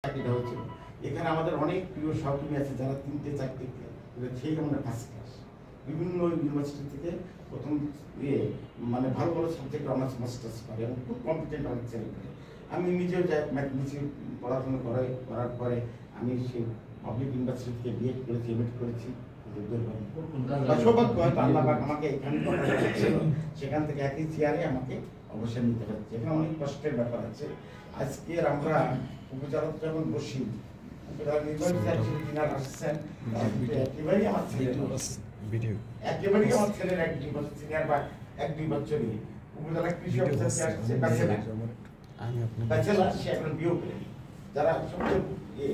চাকরিটা হয়েছিল। এখানে আমাদের অনেক প্রিয় সহকর্মী আছে যারা 3টে 4টে সেই আমরা ফার্স্ট ক্লাস বিভিন্ন ইউনিভার্সিটি থেকে প্রথম মানে ভালো ভালো সাবজেক্ট অনার্স মাস্টার্স করে এবং খুব কম্পিটেন্ট অনেক ছেলে করে। আমি নিজেও যাই ম্যাথমেটিক্সে পড়াশোনা করার পরে আমি সেই পাবলিক ইউনিভার্সিটি থেকে বিএড করেছি, এমএড করেছি। সৌভাগ্য হয়তো আল্লাহ আমাকে এখানে সেখান থেকে একই চেয়ারে আমাকে অবসর নিতে হচ্ছে। এখানে অনেক কষ্টের ব্যাপার আছে। আজকে আমরা উপজেলা যখন বসি একেবারেই আমার ছেলের 1-2 বছর সিনিয়র বা 1-2 বছরই উপজেলা কৃষি অফিসার সে এখন বিয়োগ করে যারা সবচেয়ে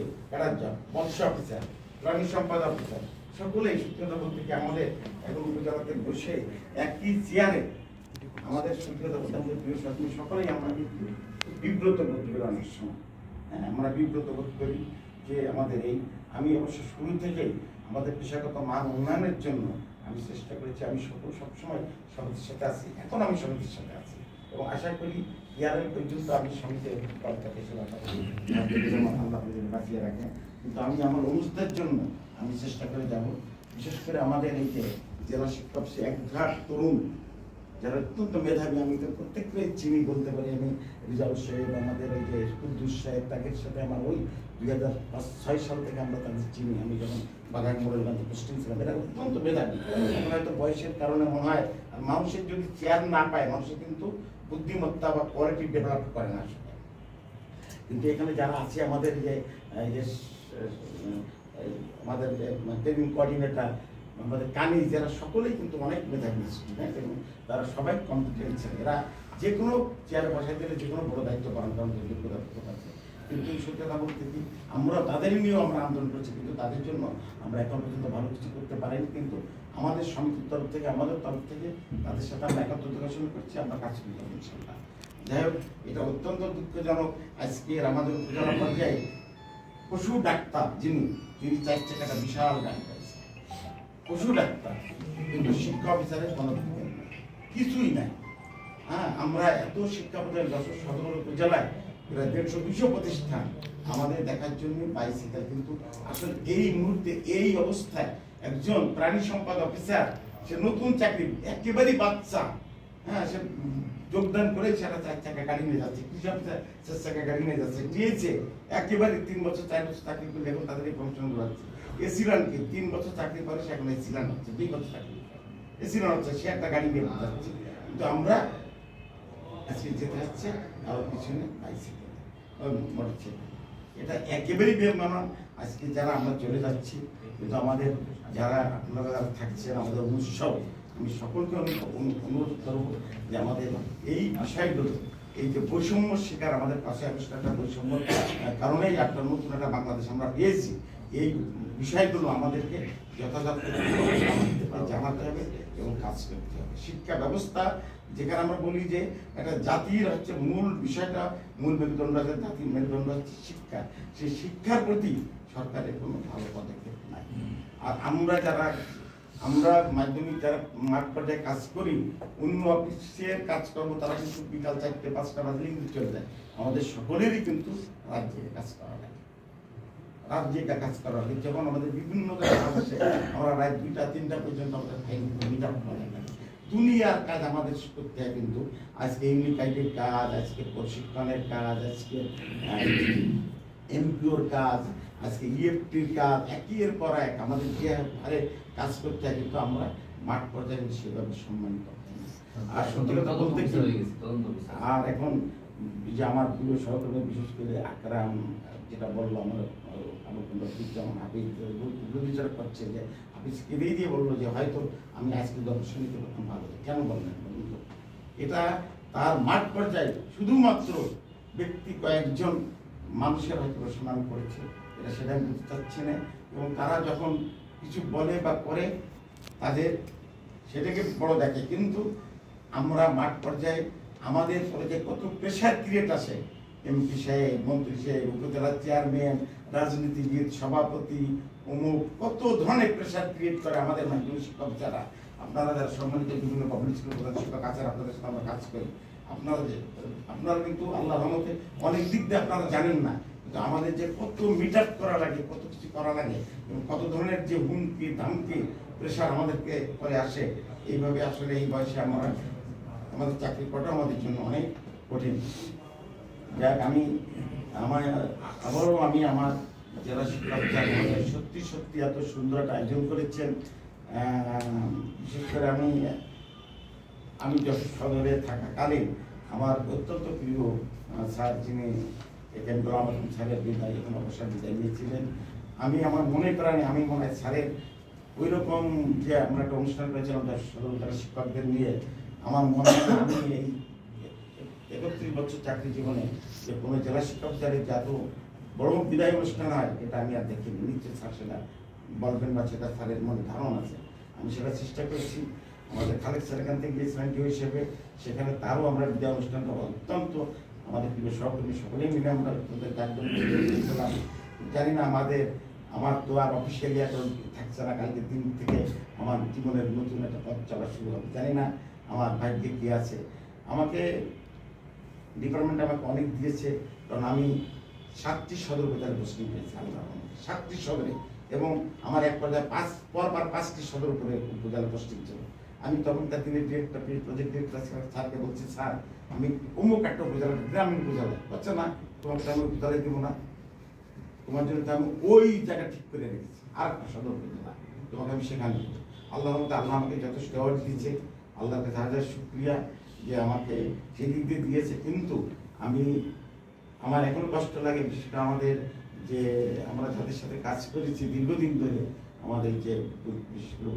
মৎস্য অফিসার, প্রাণী সম্পদ অফিসার সকলেই সূত্রতা বলতে কি আমাদের এখন উপজেলাতে বসে একই চেয়ারে আমাদের সূত্রতা বলতে আমাদের প্রিয় সহকর্মী সকলেই আমরা কিন্তু বিব্রত বোধ করি অনেক সময়। হ্যাঁ, আমরা বিব্রত বোধ করি যে আমাদের এই আমি অবশ্য শুরু থেকেই আমাদের পেশাগত মান উন্নয়নের জন্য আমি চেষ্টা করেছি। আমি সবসময় সমিতির সাথে আছি, এখন আমি সমিতির সাথে আছি এবং আশা করি ইয়ারের পর্যন্ত আমি সমিতির পদটাকে সেবা আল্লাহ বাঁচিয়ে রাখেন। কিন্তু আমি আমার অনুষ্ঠের জন্য আমি চেষ্টা করে যাব। বিশেষ করে আমাদের এই যে জেলা শিক্ষক সে একঘাট তরুণ যারা অত্যন্ত মেধাবী, আমি তো প্রত্যেককে চিনি বলতে পারি। আমি রিজাউল সাহেব, আমাদের ওই যে কুদ্দুস সাহেব, তাদের সাথে আমার ওই 2006 সাল থেকে আমরা তাদের চিনি। আমি যখন বাগান মোড়েলগঞ্জে পোস্টিং ছিলাম, এরা অত্যন্ত মেধাবী। এখন হয়তো বয়সের কারণে মনে হয় আর মানুষের যদি চেয়ার না পায় মানুষের কিন্তু বুদ্ধিমত্তা বা কোয়ালিটি ডেভেলপ করে না আসলে। কিন্তু এখানে যারা আছে আমাদের যে আমাদের ট্রেনিং কোঅর্ডিনেটর, আমাদের কানি, যারা সকলেই কিন্তু অনেক মেধাবী স্টুডেন্ট এবং তারা সবাই কম্পিটেন্ট ছিল। এরা যে কোনো চেয়ারে বসাই দিলে যে কোনো বড় দায়িত্ব পালন করার যোগ্যতা আছে। কিন্তু এই সত্যতা বলতে কি আমরা তাদের নিয়েও আমরা আন্দোলন করছি, কিন্তু তাদের জন্য আমরা এখন পর্যন্ত ভালো কিছু করতে পারিনি। কিন্তু আমাদের সমিতির তরফ থেকে, আমাদের তরফ থেকে তাদের সাথে আমরা একাত্ম প্রকাশন করছি, আমরা কাজ করতে পারি ইনশাআল্লাহ। যাই হোক, এটা অত্যন্ত দুঃখজনক। আজকের আমাদের উপজেলা পর্যায়ে পশু ডাক্তার তিনি 4 চাকাটা বিশাল গাড়ি পাইছে, পশু ডাক্তার, কিন্তু শিক্ষা অফিসারের কোনো কিছুই নাই। হ্যাঁ, আমরা এত শিক্ষা প্রতিষ্ঠান যশোর সদর উপজেলায় প্রায় 150-200 প্রতিষ্ঠান আমাদের দেখার জন্য বাইসাইকেল, কিন্তু আসলে এই মুহূর্তে এই অবস্থায় একজন প্রাণী সম্পদ অফিসার, সে নতুন চাকরি, একেবারেই বাচ্চা, হ্যাঁ, সে যোগদান করে সেটা 4 চাকা গাড়ি নিয়ে যাচ্ছে, কৃষি অফিসার 4 চাকা গাড়ি নিয়ে যাচ্ছে, দিয়েছে একেবারে 3 বছর 4 বছর চাকরি করে এখন তাদের এই প্রমোশন হচ্ছে। এসিরানকে 3 বছর চাকরি করে সে এখন এসিরান হচ্ছে, 2 বছর চাকরি এসিরান হচ্ছে, সে একটা গাড়ি নিয়ে যাচ্ছে। কিন্তু আমরা আজকে যেতে হচ্ছে আর পিছনে বাইসাইকেল, মোটরসাইকেল, এটা একেবারেই বেমানান। আজকে যারা আমরা চলে যাচ্ছি, কিন্তু আমাদের যারা আপনারা যারা থাকছেন আমাদের উৎসব, আমি সকলকে অনুরোধ করবো যে আমাদের এই বিষয়গুলো, এই যে বৈষম্য শিকার আমাদের পাশে আবিষ্কারটা বৈষম্যর কারণেই একটা নতুন একটা বাংলাদেশ আমরা পেয়েছি। এই বিষয়গুলো আমাদেরকে যথাযথ জানাতে হবে এবং কাজ করতে হবে। শিক্ষা ব্যবস্থা, যেখানে আমরা বলি যে একটা জাতির হচ্ছে মূল বিষয়টা, মূল মেরুদণ্ড আছে, জাতির মেরুদণ্ড হচ্ছে শিক্ষা, সেই শিক্ষার প্রতি সরকারের কোনো ভালো পদক্ষেপ নাই। আর আমরা মাধ্যমিক যারা মাঠ পর্যায়ে কাজ করি, অন্য অফিসের কাজ করবো, তারা কিন্তু বিকাল 4-5টা বাজলে কিন্তু চলে যায়। আমাদের সকলেরই কিন্তু রাজ্যে কাজ করা লাগে, রাজ্যে কাজ করা লাগে। যখন আমাদের বিভিন্ন কাজ আসে, আমরা রাত 2টা-3টা পর্যন্ত আমাদের দুনিয়ার কাজ আমাদের করতে হয়। কিন্তু আজকে ইউনিকাইডের কাজ, আজকে প্রশিক্ষণের কাজ, আজকে এমপিওর কাজ, আজকে ইএফটির কাজ, একের পর এক আমাদের যে হারে কাজ করতে হয়, কিন্তু আমরা মাঠ পর্যায়ে সেভাবে সম্মানিত। আর সত্যি কথা বলতে আর এখন যে আমার প্রিয় সহকর্মী, বিশেষ করে আকরাম যেটা বললো, আমার যেমন হাফিজ বিচার করছে যে হাফিজকে দিয়ে বললো যে হয়তো আমি আজকে দর্শনীতে প্রথম ভালো, কেন বললেন? এটা তার মাঠ পর্যায়ে শুধুমাত্র ব্যক্তি কয়েকজন মানুষের হয়তো সম্মান করেছে, এটা সেটা বুঝতে চাচ্ছে না। এবং তারা যখন কিছু বলে বা করে তাদের সেটাকে বড় দেখে, কিন্তু আমরা মাঠ পর্যায়ে আমাদের পর্যায়ে কত প্রেশার ক্রিয়েট আসে, এমপি সাহেব, মন্ত্রী সাহেব, উপজেলার চেয়ারম্যান, রাজনীতিবিদ, সভাপতি, অমুক, কত ধরনের প্রেশার ক্রিয়েট করে আমাদের মাধ্যমিক শিক্ষক যারা, আপনারা যারা সম্মানিত বিভিন্ন পাবলিক স্কুল প্রধান শিক্ষক আছেন, আপনাদের সাথে আমরা কাজ করি। আপনারা কিন্তু আল্লাহর রহমতে অনেক দিক দিয়ে আপনারা জানেন না, তো আমাদের যে কত মিট আপ করা লাগে, কত কিছু করা লাগে, এবং কত ধরনের যে হুমকি ধামকি প্রেশার আমাদেরকে করে আসে, এইভাবে আসলে এই বয়সে আমাদের চাকরি করাটা আমাদের জন্য অনেক কঠিন। যাক, আমি আমার জেলা শিক্ষা সত্যি সত্যি এত সুন্দর একটা আয়োজন করেছেন। বিশেষ করে আমি যশোর সদরে থাকাকালীন আমার অত্যন্ত প্রিয় স্যার, যিনি এখানে গোলাম আজম স্যারের বিদায়, এখন অবসর বিদায় নিয়েছিলেন, আমার মনে প্রাণে আমি মনে হয় স্যারের ওই রকম যে আমরা একটা অনুষ্ঠান করেছিলাম সদর শিক্ষকদের নিয়ে, আমার মনে হয় আমি এই 31 বছর চাকরি জীবনে যে কোনো জেলা শিক্ষক স্যারের যে এত বড় বিদায় অনুষ্ঠান হয়, এটা আমি আর দেখিনি। নিশ্চয় স্যার সেটা বলবেন বা সেটা স্যারের মনে ধারণা আছে। আমি সেটা চেষ্টা করেছি। আমাদের খালেদ স্যার এখান থেকে গিয়েছিলেন ডিও হিসেবে, সেখানে তারও আমরা বিদায় অনুষ্ঠানটা অত্যন্ত আমাদের প্রিয় সহকর্মী সকলেই মিলে আমরা একদম দিয়েছিলাম। জানি না আমার তো আর অফিসিয়ালি এখন থাকছে না, কালকে দিন থেকে আমার জীবনের নতুন একটা পথ চলা শুরু হবে। জানি না আমার ভাগ্যে কি আছে। আমাকে ডিপার্টমেন্ট আমাকে অনেক দিয়েছে, কারণ আমি 7টি সদর উপজেলায় পোস্টিং পেয়েছি, আল্লাহ 7টি সদরে, এবং আমার এক পর্যায়ে 5টি সদর উপজেলা পোস্টিং ছিল। আমি তখনকার দিনে প্রজেক্ট ডিরেক্টর স্যারকে বলছি, স্যার আমি অমুক একটা উপজেলা, গ্রামীণ উপজেলা, বলছে না তোমাকে আমি উপজেলায় দেবো না, তোমার জন্য আমি ওই জায়গা ঠিক করে রেখেছি, আর একটা সদর উপজেলা তোমাকে আমি সেখানে দেবো। আল্লাহ আমাকে যথেষ্ট অ্যাওয়ার্ড দিয়েছে, আল্লাহর কাছে হাজার শুকরিয়া যে আমাকে সেদিক দিয়ে দিয়েছে। কিন্তু আমার এখনো কষ্ট লাগে, বিশেষ করে আমাদের যে আমরা যাদের সাথে কাজ করেছি দীর্ঘদিন ধরে, আমাদের যে বিশেষ করে